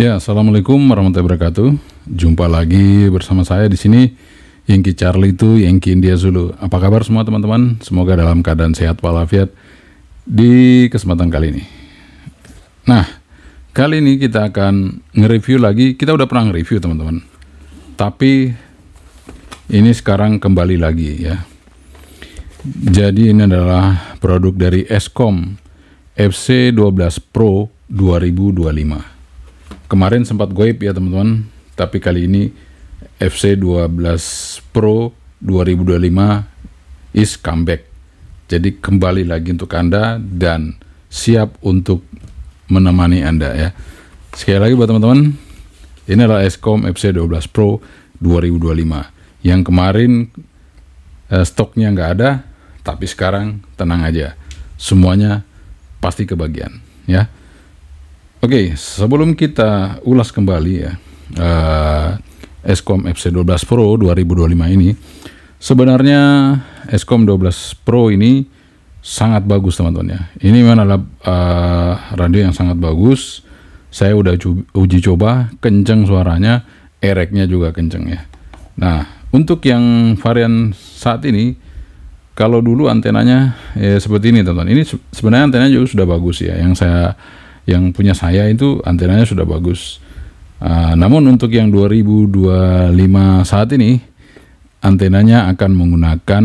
Ya, assalamualaikum warahmatullahi wabarakatuh. Jumpa lagi bersama saya di sini, Yankee Charlie itu Yankee India Zulu. Apa kabar semua teman-teman? Semoga dalam keadaan sehat walafiat di kesempatan kali ini. Nah, kali ini kita akan nge-review lagi. Kita udah pernah nge-review teman-teman, tapi ini sekarang kembali lagi ya. Jadi ini adalah produk dari Eskom FC12 Pro 2025. Kemarin sempat goib ya teman-teman, tapi kali ini FC12 Pro 2025 is comeback. Jadi kembali lagi untuk Anda dan siap untuk menemani Anda ya. Sekali lagi buat teman-teman, ini adalah Eskom FC12 Pro 2025 yang kemarin stoknya nggak ada, tapi sekarang tenang aja, semuanya pasti kebagian ya. Oke, sebelum kita ulas kembali ya Eskom FC12 Pro 2025 ini, sebenarnya Eskom 12 Pro ini sangat bagus teman-teman ya. Ini memang adalah radio yang sangat bagus. Saya udah uji coba, kenceng suaranya, ereknya juga kenceng ya. Nah, untuk yang varian saat ini, kalau dulu antenanya ya seperti ini teman-teman. Ini sebenarnya antenanya juga sudah bagus ya. Yang punya saya itu antenanya sudah bagus. Namun untuk yang 2025 saat ini, antenanya akan menggunakan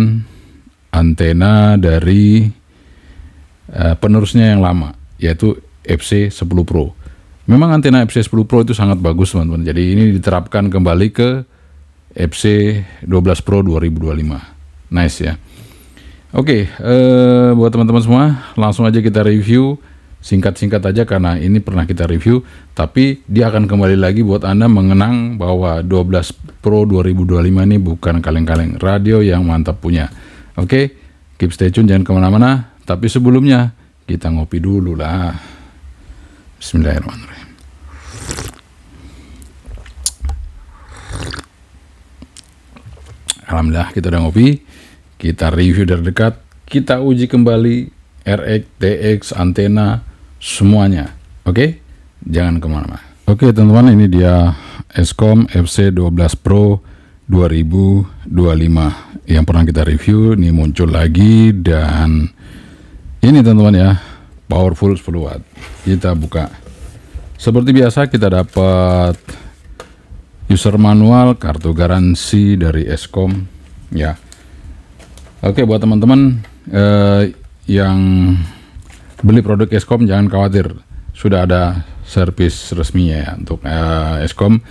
antena dari penerusnya yang lama, yaitu FC10 Pro. Memang antena FC10 Pro itu sangat bagus teman-teman. Jadi ini diterapkan kembali ke FC12 Pro 2025. Nice ya. Oke, buat teman-teman semua, langsung aja kita review. Singkat-singkat aja karena ini pernah kita review, tapi dia akan kembali lagi buat Anda mengenang bahwa 12 Pro 2025 ini bukan kaleng-kaleng, radio yang mantap punya. Oke, keep stay tune, jangan kemana-mana. Tapi sebelumnya kita ngopi dulu lah. Bismillahirrahmanirrahim. Alhamdulillah kita udah ngopi, kita review dari dekat, kita uji kembali RX, TX, antena, semuanya. Oke, jangan kemana-mana. Oke teman-teman, ini dia Eskom FC12 Pro 2025 yang pernah kita review. Ini muncul lagi dan ini teman-teman ya, powerful 10 watt. Kita buka. Seperti biasa kita dapat user manual, kartu garansi dari Eskom ya. Oke, buat teman-teman yang beli produk Eskom jangan khawatir, sudah ada servis resminya ya untuk Eskom.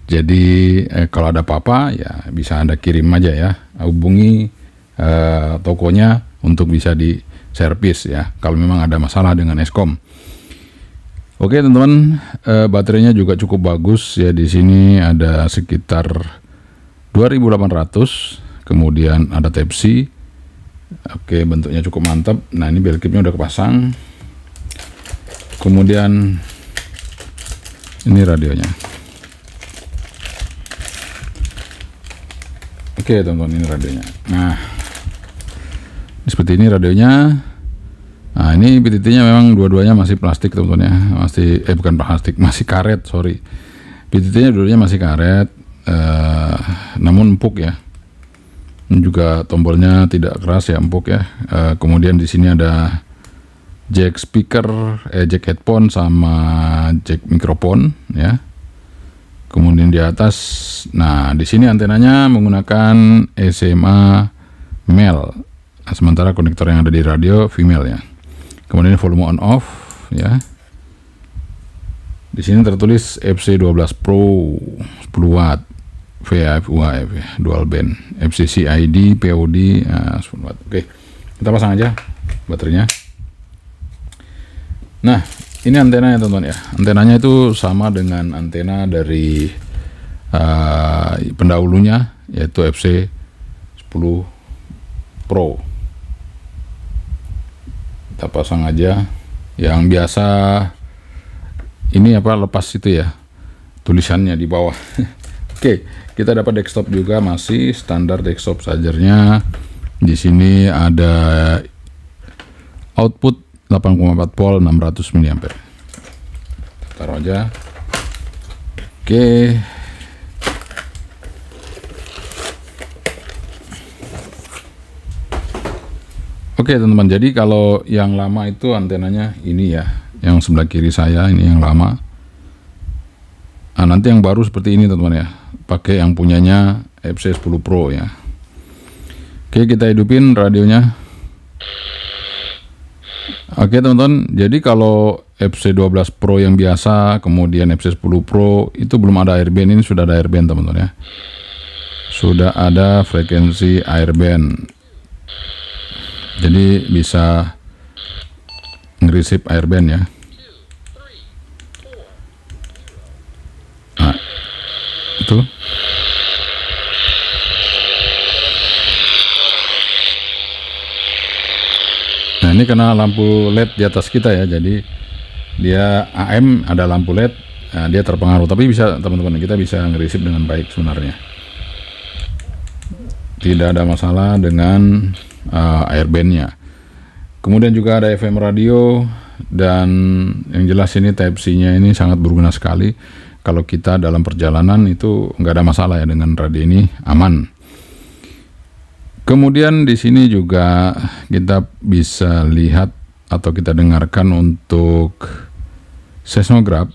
Jadi kalau ada apa-apa ya bisa Anda kirim aja ya, hubungi tokonya untuk bisa diservis ya kalau memang ada masalah dengan Eskom. Oke teman-teman, baterainya juga cukup bagus ya. Di sini ada sekitar 2800, kemudian ada Type C. Oke, bentuknya cukup mantap. Nah, ini bel clipnya udah kepasang. Kemudian ini radionya. Oke, teman-teman, ini radionya. Nah, seperti ini radionya. Nah, ini PTT-nya memang dua-duanya masih plastik, teman-teman ya. Masih bukan plastik, masih karet, sorry. PTT-nya dua-duanya masih karet, namun empuk ya. Ini juga tombolnya tidak keras ya, empuk ya. Kemudian di sini ada jack speaker, jack headphone sama jack mikrofon ya. Kemudian di atas, nah di sini antenanya menggunakan SMA male. Nah, sementara konektor yang ada di radio female ya. Kemudian volume on off ya. Di sini tertulis FC12 Pro 10 watt. VHF UHF ya, dual band, FCC ID, POD, oke, kita pasang aja baterainya. Nah, ini antenanya teman-teman ya. Antenanya itu sama dengan antena dari pendahulunya, yaitu FC10 Pro. Kita pasang aja. Yang biasa ini apa, lepas itu ya tulisannya di bawah. Oke, kita dapat desktop juga, masih standar desktop chargernya. Di sini ada output 8,4 volt 600 mAh. Taruh aja. Oke. Oke teman-teman, jadi kalau yang lama itu antenanya ini ya, yang sebelah kiri saya ini yang lama. Nah, nanti yang baru seperti ini teman-teman ya, pakai yang punyanya FC10 Pro ya. Oke, kita hidupin radionya. Oke teman-teman, jadi kalau FC12 Pro yang biasa, kemudian FC10 Pro itu belum ada airband, ini sudah ada airband teman-teman ya. Sudah ada frekuensi airband. Jadi bisa ngerisip airband ya. Nah, itu. Nah, ini kena lampu LED di atas kita ya. Jadi dia AM ada lampu LED, nah, dia terpengaruh. Tapi bisa teman-teman, kita bisa ngerisip dengan baik sebenarnya. Tidak ada masalah dengan airbandnya. Kemudian juga ada FM radio, dan yang jelas ini Type-C-nya ini sangat berguna sekali. Kalau kita dalam perjalanan itu nggak ada masalah ya dengan radio ini, aman. Kemudian di sini juga kita bisa lihat atau kita dengarkan untuk seismograf.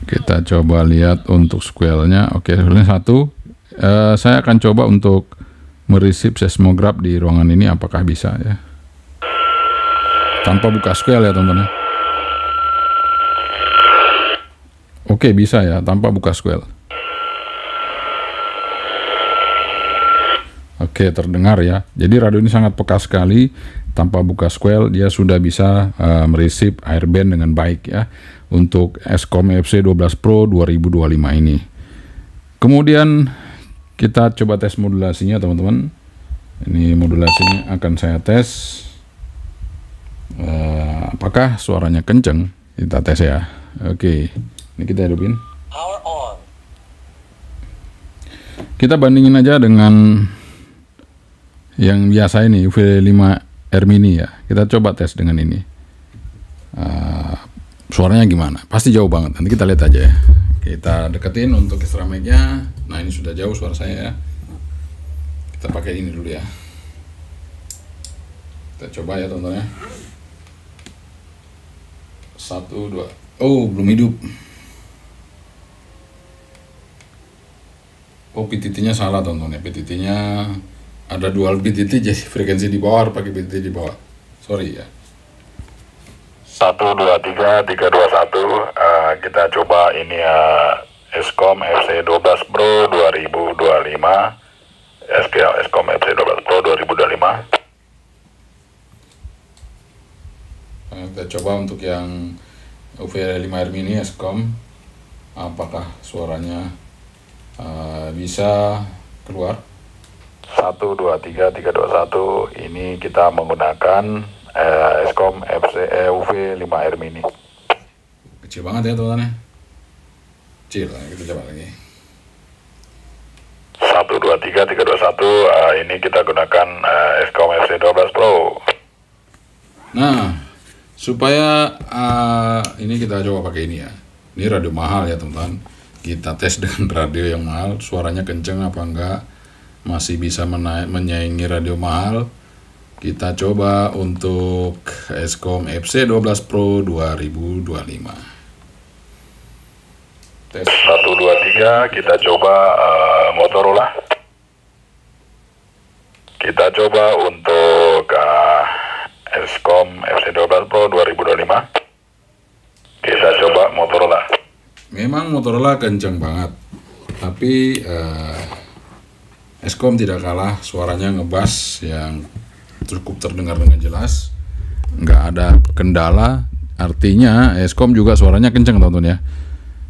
Kita coba lihat untuk squelnya. Oke, squelnya 1. Saya akan coba untuk merisip seismograf di ruangan ini, apakah bisa ya, tanpa buka squel ya teman-teman. Oke, bisa ya tanpa buka squel. Oke, terdengar ya. Jadi radio ini sangat peka sekali, tanpa buka squel dia sudah bisa merisip airband dengan baik ya untuk Escom FC12 Pro 2025 ini. Kemudian kita coba tes modulasinya teman-teman. Ini modulasinya akan saya tes. Apakah suaranya kenceng? Kita tes ya. Oke, ini kita hidupin. Kita bandingin aja dengan yang biasa ini, UV5R Mini ya. Kita coba tes dengan ini. Suaranya gimana? Pasti jauh banget. Nanti kita lihat aja ya. Kita deketin untuk extra mic-nya. Nah, ini sudah jauh suara saya ya. Kita pakai ini dulu ya. Kita coba ya teman-teman ya. 1, 2. Oh, belum hidup. Oh, PTT-nya salah teman-teman ya. PTT-nya ada dual PTT, jadi frekuensi di bawah harus pakai PTT di bawah. Sorry ya. 1, 2, 3, 3, 2, 1. Kita coba ini Escom FC12 Pro 2025. Escom FC12 Pro 2025. Kita coba untuk yang UV5R Mini Escom, apakah suaranya bisa keluar. 1, 2, 3, 3, 2, 1. Ini kita menggunakan Escom UV5R Mini. Kecil banget ya teman-teman ya. Kecil, kita coba lagi. 1, 2, 3, 3, 2, 1. Ini kita gunakan Escom FC12 Pro. Nah, supaya ini kita coba pakai ini ya. Ini radio mahal ya teman-teman. Kita tes dengan radio yang mahal, suaranya kenceng apa enggak, masih bisa menyaingi radio mahal. Kita coba untuk Escom FC12 Pro 2025. Tes 1, 2, 3. Kita coba Motorola. Kita coba untuk Escom FC12 Pro 2025. Kita coba Motorola. Memang Motorola kenceng banget, tapi Escom tidak kalah, suaranya ngebas yang cukup terdengar dengan jelas, nggak ada kendala. Artinya Escom juga suaranya kenceng teman-teman ya.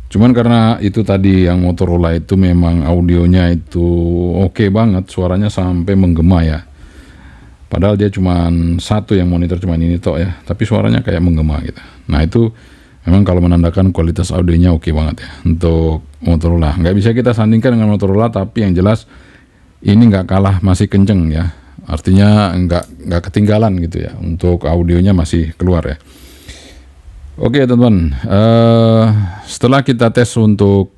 Cuman karena itu tadi yang Motorola itu memang audionya itu oke banget, suaranya sampai menggema ya. Padahal dia cuman satu yang monitor, cuman ini toh ya, tapi suaranya kayak menggema gitu. Nah itu memang kalau menandakan kualitas audionya oke banget ya untuk Motorola. Nggak bisa kita sandingkan dengan Motorola, tapi yang jelas ini nggak kalah, masih kenceng ya. Artinya nggak ketinggalan gitu ya, untuk audionya masih keluar ya. Oke teman-teman, setelah kita tes untuk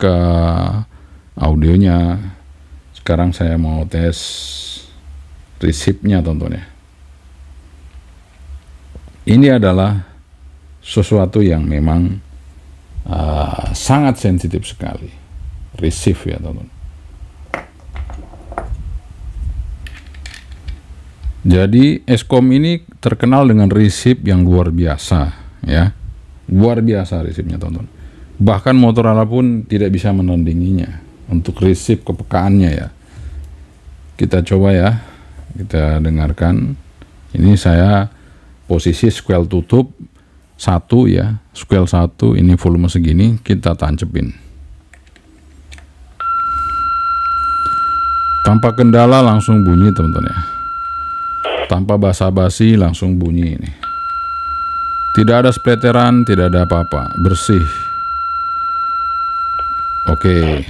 audionya, sekarang saya mau tes resipnya teman-teman ya. Ini adalah sesuatu yang memang sangat sensitif sekali, receive ya teman-teman. Jadi Eskom ini terkenal dengan receive yang luar biasa ya, luar biasa receive-nya teman-teman. Bahkan Motorola pun tidak bisa menandinginya untuk receive kepekaannya ya. Kita coba ya, kita dengarkan. Ini saya posisi square tutup 1 ya, square 1, ini volume segini, kita tancepin. Tanpa kendala langsung bunyi teman-teman ya. Tanpa basa-basi langsung bunyi ini. Tidak ada splatteran, tidak ada apa-apa, bersih. Oke.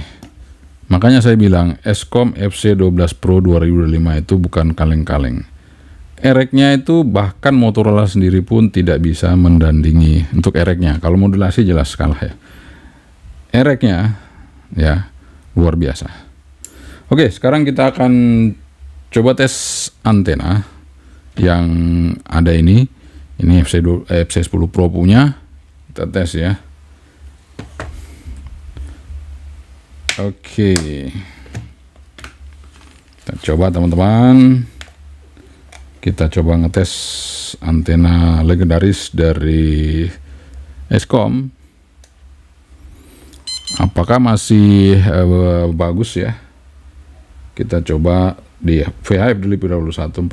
Makanya saya bilang Eskom FC12 Pro 2005 itu bukan kaleng-kaleng. Ereknya itu bahkan Motorola sendiri pun tidak bisa mendandingi untuk ereknya. Kalau modulasi jelas kalah ya. Ereknya ya luar biasa. Oke, sekarang kita akan coba tes antena yang ada ini FC10 Pro punya. Kita tes ya. Oke, kita coba teman-teman. Kita coba ngetes antena legendaris dari Eskom. Apakah masih bagus ya? Kita coba di VHF dulu 140.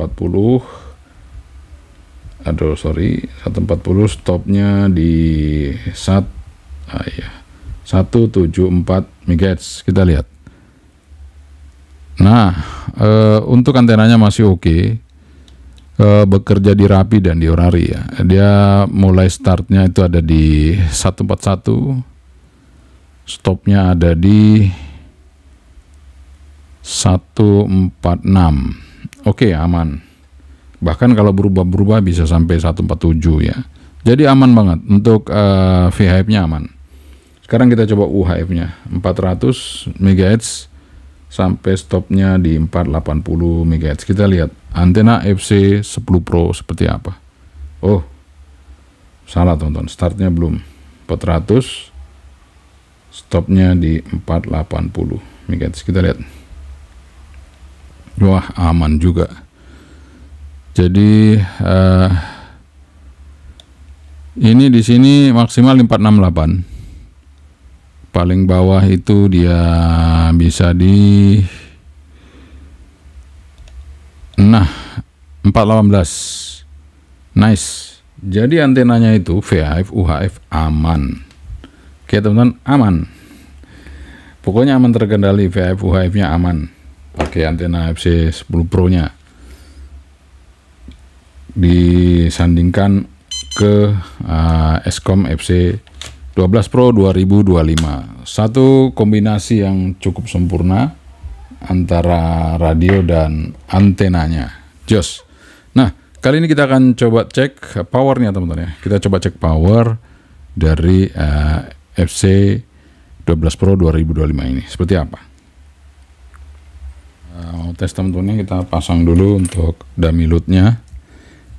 Aduh sorry, 140 stopnya di 174 MHz. Kita lihat. Nah, untuk antenanya masih oke. Bekerja di rapi dan di orari ya. Dia mulai startnya itu ada di 141, stopnya ada di 146. Oke, aman. Bahkan kalau berubah-berubah bisa sampai 147 ya. Jadi aman banget untuk VHF-nya aman. Sekarang kita coba UHF-nya 400 MHz sampai stopnya di 480 MHz. Kita lihat antena FC10 Pro seperti apa. Oh, salah teman-teman, startnya belum 400, stopnya di 480 MHz. Kita lihat. Wah, aman juga. Jadi ini di sini maksimal 468. Paling bawah itu dia bisa di 418. Nice. Jadi antenanya itu VHF, UHF aman. Oke teman-teman, aman. Pokoknya aman terkendali, VHF, UHF-nya aman. Pakai antena FC10 Pro-nya. Disandingkan ke Eskom FC12 Pro 2025. Satu kombinasi yang cukup sempurna antara radio dan antenanya. Jos. Nah, kali ini kita akan coba cek powernya teman-teman ya. Kita coba cek power dari FC12 Pro 2025 ini. Seperti apa? Mau tes teman-teman, kita pasang dulu untuk dummy load-nya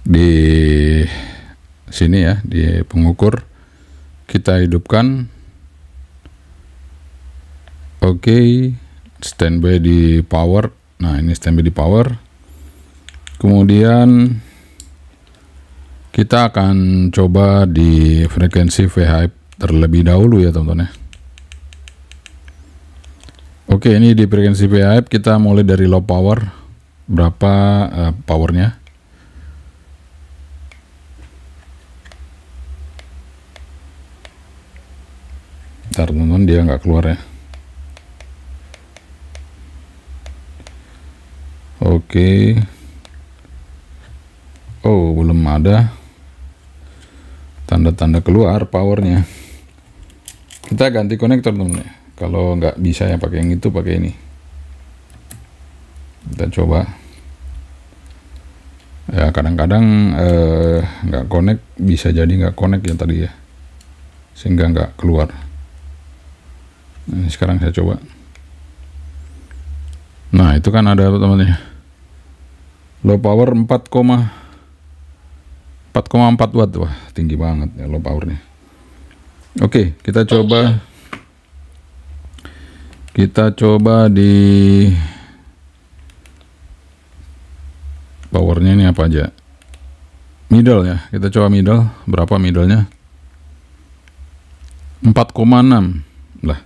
di sini ya, di pengukur. Kita hidupkan. Oke, standby di power. Nah, ini standby di power. Kemudian kita akan coba di frekuensi VHF terlebih dahulu ya teman-teman ya. Oke, ini di frekuensi VHF kita mulai dari low power. Berapa powernya? Bentar teman-teman, dia nggak keluar ya. Oke. Oh, belum ada tanda-tanda keluar powernya. Kita ganti konektor teman-teman ya. Kalau nggak bisa ya pakai yang itu, pakai ini. Kita coba. Ya kadang-kadang nggak connect, bisa jadi nggak connect ya tadi ya. sehingga nggak keluar. Nah, sekarang saya coba. Nah, itu kan ada teman-teman, low power 4,4 watt. Wah, tinggi banget ya low powernya. Oke, kita coba di powernya ini apa aja. Middle ya, kita coba middle. Berapa middlenya? 4,6 lah.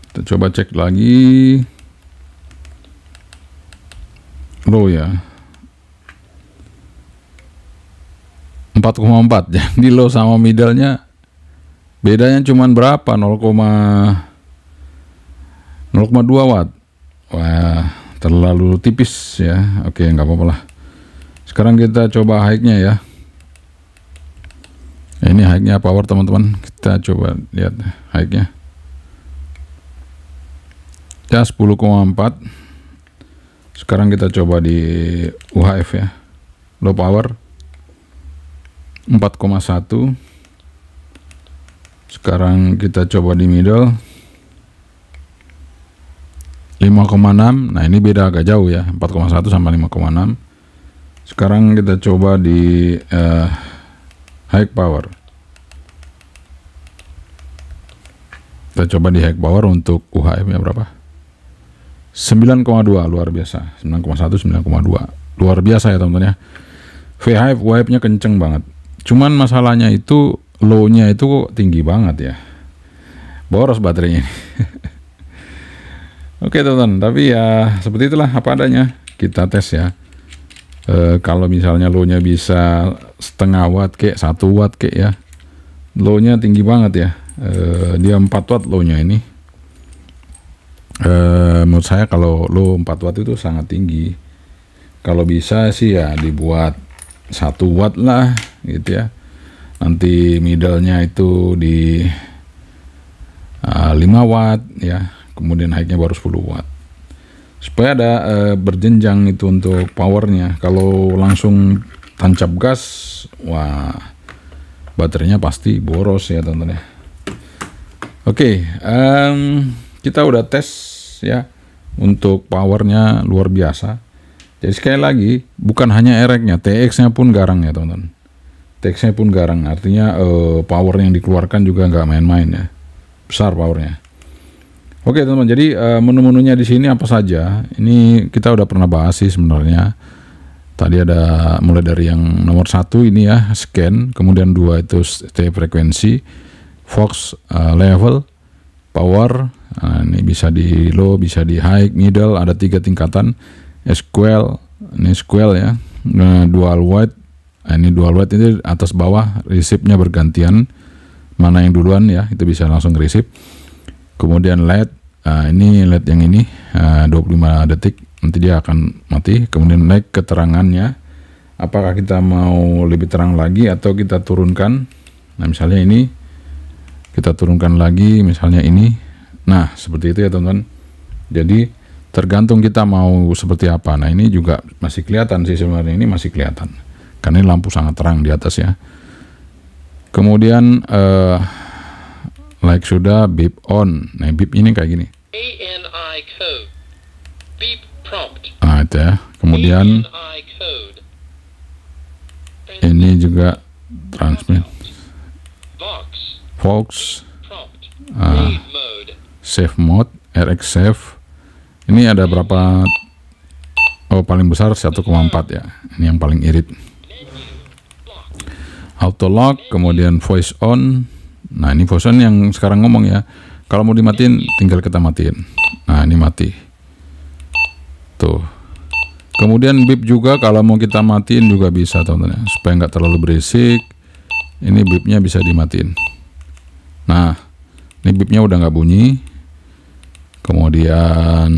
Kita coba cek lagi low ya, 4,4. Jadi low sama middlenya bedanya cuman berapa? 0,2 watt. Wah, terlalu tipis ya. Oke, nggak apa-apa lah. Sekarang kita coba high-nya ya. Ini high-nya power teman-teman. Kita coba lihat high-nya. Ya 10,4. Sekarang kita coba di UHF ya. Low power 4,1. Sekarang kita coba di middle 5,6. Nah, ini beda agak jauh ya, 4,1 sama 5,6. Sekarang kita coba di high power. Kita coba di high power untuk UHF nya berapa? 9,2, luar biasa. 9,1, 9,2. Luar biasa ya teman-teman ya. VHF, UHF-nya kenceng banget. Cuman masalahnya itu low-nya itu tinggi banget ya. Boros baterainya. Oke teman-teman, tapi ya seperti itulah apa adanya. Kita tes ya. Kalau misalnya low-nya bisa setengah watt kek, 1 watt kek ya. Low-nya tinggi banget ya. Dia 4 watt low-nya ini. Menurut saya kalau low 4 watt itu sangat tinggi. Kalau bisa sih ya dibuat 1 watt lah gitu ya. Nanti middle-nya itu di 5 watt ya. Kemudian high-nya baru 10 watt. Supaya ada berjenjang itu untuk powernya. Kalau langsung tancap gas, wah baterainya pasti boros ya teman-teman ya. Oke, kita udah tes ya untuk powernya luar biasa. Jadi sekali lagi bukan hanya RX-nya, TX-nya pun garang ya teman-teman. TX-nya pun garang, artinya power yang dikeluarkan juga nggak main-main ya, besar powernya. Oke teman-teman, jadi menu-menunya di sini apa saja? Ini kita udah pernah bahas sih sebenarnya. Tadi ada mulai dari yang nomor 1 ini ya, scan, kemudian 2 itu stay frekuensi, Fox level, power. Nah, ini bisa di low, bisa di high, middle, ada 3 tingkatan. SQL, ini SQL ya. Nah, dual wide. Nah, ini dual wide ini atas bawah, receive-nya bergantian. Mana yang duluan ya, itu bisa langsung receive. Kemudian LED, ini LED yang ini 25 detik, nanti dia akan mati. Kemudian naik keterangannya, apakah kita mau lebih terang lagi atau kita turunkan. Nah misalnya ini kita turunkan lagi, misalnya ini. Nah seperti itu ya teman-teman. Jadi tergantung kita mau seperti apa. Nah ini juga masih kelihatan sih sebenarnya, ini masih kelihatan karena ini lampu sangat terang di atas ya. Kemudian like sudah, beep on. Nah beep ini kayak gini. ANI code. Beep prompt. Nah itu ya. Kemudian ANI code. Ini juga transmit. Vox. Save mode, RX save. Ini ada berapa? Oh paling besar 1,4 ya. Ini yang paling irit. Auto lock, kemudian voice on. Nah ini voice on yang sekarang ngomong ya. Kalau mau dimatiin tinggal kita matiin. Nah ini mati. Tuh. Kemudian beep juga kalau mau kita matiin juga bisa teman-teman ya. Supaya nggak terlalu berisik. Ini beepnya bisa dimatiin. Nah ini beepnya udah nggak bunyi. Kemudian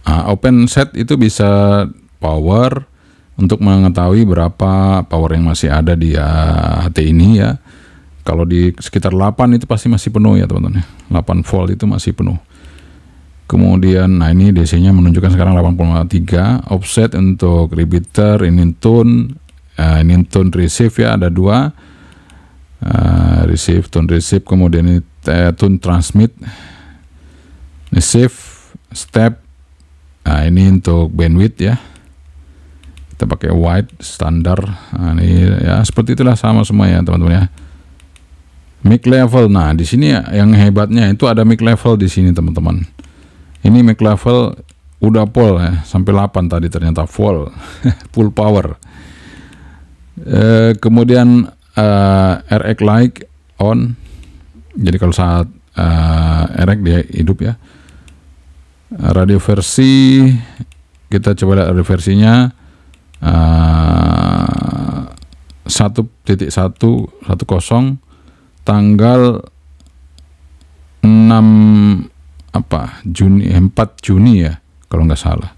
open set itu bisa power untuk mengetahui berapa power yang masih ada di HT ini ya. Kalau di sekitar 8 itu pasti masih penuh ya teman-teman. 8 volt itu masih penuh. Kemudian nah ini DC-nya menunjukkan sekarang 8,3. Offset untuk repeater, ini tune receive ya ada 2. Receive, tune receive, kemudian ini tune transmit, ini shift, step. Nah, ini untuk bandwidth ya. Kita pakai wide standar. Nah, ini ya seperti itulah, sama semua ya teman-teman ya. Mic level. Nah, di sini yang hebatnya itu ada mic level di sini teman-teman. Ini mic level udah full ya, sampai 8 tadi ternyata full. Full power. Kemudian RX light on. Jadi kalau saat RX dia hidup ya. Radio versi, kita coba lihat radio versinya 1.110 tanggal 4 Juni ya kalau nggak salah,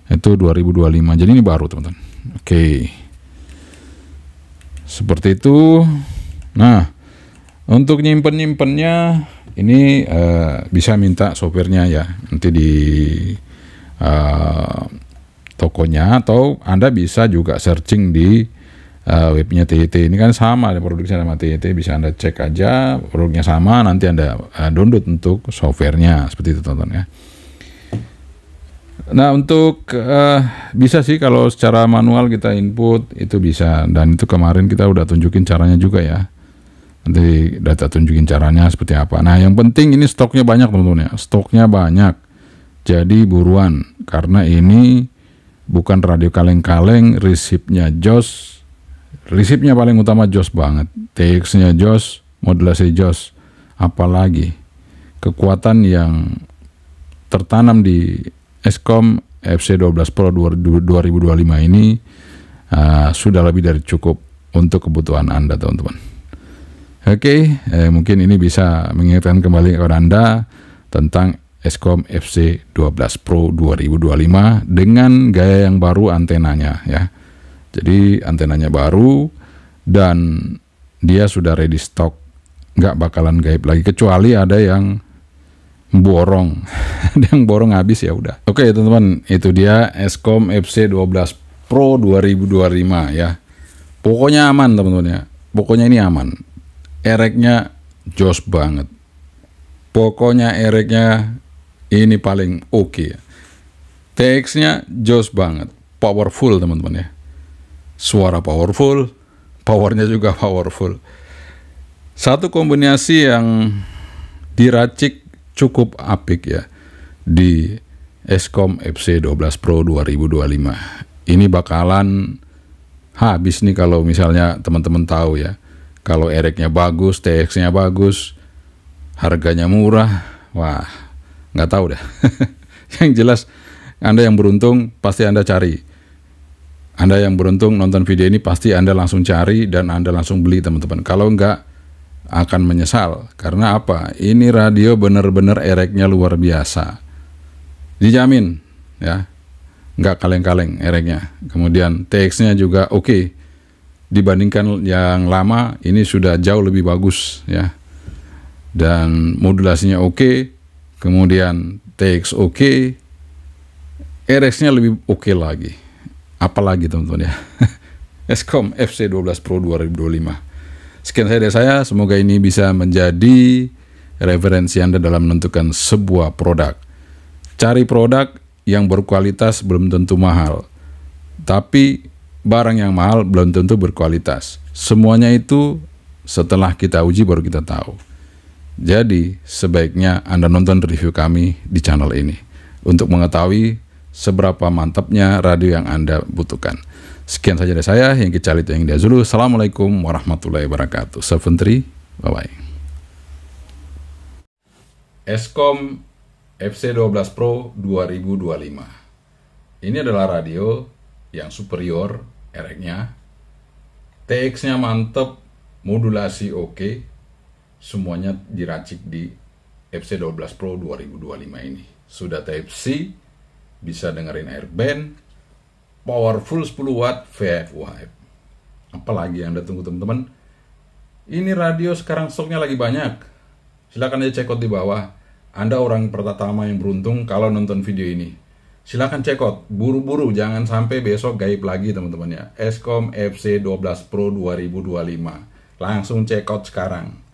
itu 2025. Jadi ini baru teman-teman. Oke, seperti itu. Nah, untuk nyimpennya ini bisa minta softwarenya ya, nanti di tokonya, atau Anda bisa juga searching di webnya TYT. Ini kan sama, ada produksinya sama TYT, bisa Anda cek aja produknya sama, nanti Anda download untuk softwarenya, seperti itu teman-teman ya. Nah, untuk bisa sih kalau secara manual kita input itu bisa, dan itu kemarin kita udah tunjukin caranya juga ya. Nanti data tunjukin caranya seperti apa. Nah, yang penting ini stoknya banyak teman-teman ya, stoknya banyak. Jadi buruan, karena ini bukan radio kaleng-kaleng, resipnya jos. Resipnya paling utama jos banget, TX-nya jos, modulasi jos, apalagi kekuatan yang tertanam di Eskom FC12 Pro 2025 ini sudah lebih dari cukup untuk kebutuhan Anda teman-teman. Oke, mungkin ini bisa mengingatkan kembali kepada Anda tentang Eskom FC12 Pro 2025 dengan gaya yang baru antenanya ya. Jadi antenanya baru dan dia sudah ready stock, nggak bakalan gaib lagi kecuali ada yang borong. Ada yang borong habis ya udah. Oke teman-teman, itu dia Eskom FC12 Pro 2025 ya. Pokoknya aman teman-teman ya. Pokoknya ini aman. Ereknya jos banget. Pokoknya ereknya ini paling oke ya. TX-nya jos banget. Powerful teman-teman ya. Suara powerful, powernya juga powerful. Satu kombinasi yang diracik cukup apik ya di Eskom FC12 Pro 2025. Ini bakalan habis nih kalau misalnya teman-teman tahu ya. Kalau ereknya bagus, TX-nya bagus, harganya murah, wah nggak tahu dah. Yang jelas Anda yang beruntung pasti Anda cari. Anda yang beruntung nonton video ini pasti Anda langsung cari dan Anda langsung beli teman-teman. Kalau enggak akan menyesal. Karena apa? Ini radio benar-benar ereknya luar biasa. Dijamin ya. Enggak kaleng-kaleng ereknya. Kemudian TX-nya juga oke. Dibandingkan yang lama ini sudah jauh lebih bagus ya. Dan modulasinya oke. Kemudian TX oke. RX-nya lebih oke lagi. Apalagi teman-teman ya. Eskom FC12 Pro 2025. Sekian dari saya, semoga ini bisa menjadi referensi Anda dalam menentukan sebuah produk. Cari produk yang berkualitas belum tentu mahal, tapi barang yang mahal belum tentu berkualitas. Semuanya itu setelah kita uji baru kita tahu. Jadi sebaiknya Anda nonton review kami di channel ini untuk mengetahui seberapa mantapnya radio yang Anda butuhkan. Sekian saja dari saya, yang Calit yang Dazulu. Assalamualaikum warahmatullahi wabarakatuh. 73, bye-bye. Eskom FC12 Pro 2025. Ini adalah radio yang superior ereknya. TX-nya mantep, modulasi oke. Semuanya diracik di FC12 Pro 2025 ini. Sudah Type-C, bisa dengerin airband, powerful 10 watt VF UHF. Apalagi yang Anda tunggu teman-teman? Ini radio sekarang stoknya lagi banyak. Silahkan aja cek out di bawah. Anda orang pertama yang beruntung kalau nonton video ini. Silahkan cek out, buru-buru, jangan sampai besok gaib lagi teman-teman ya. Eskom FC12 Pro 2025. Langsung check out sekarang.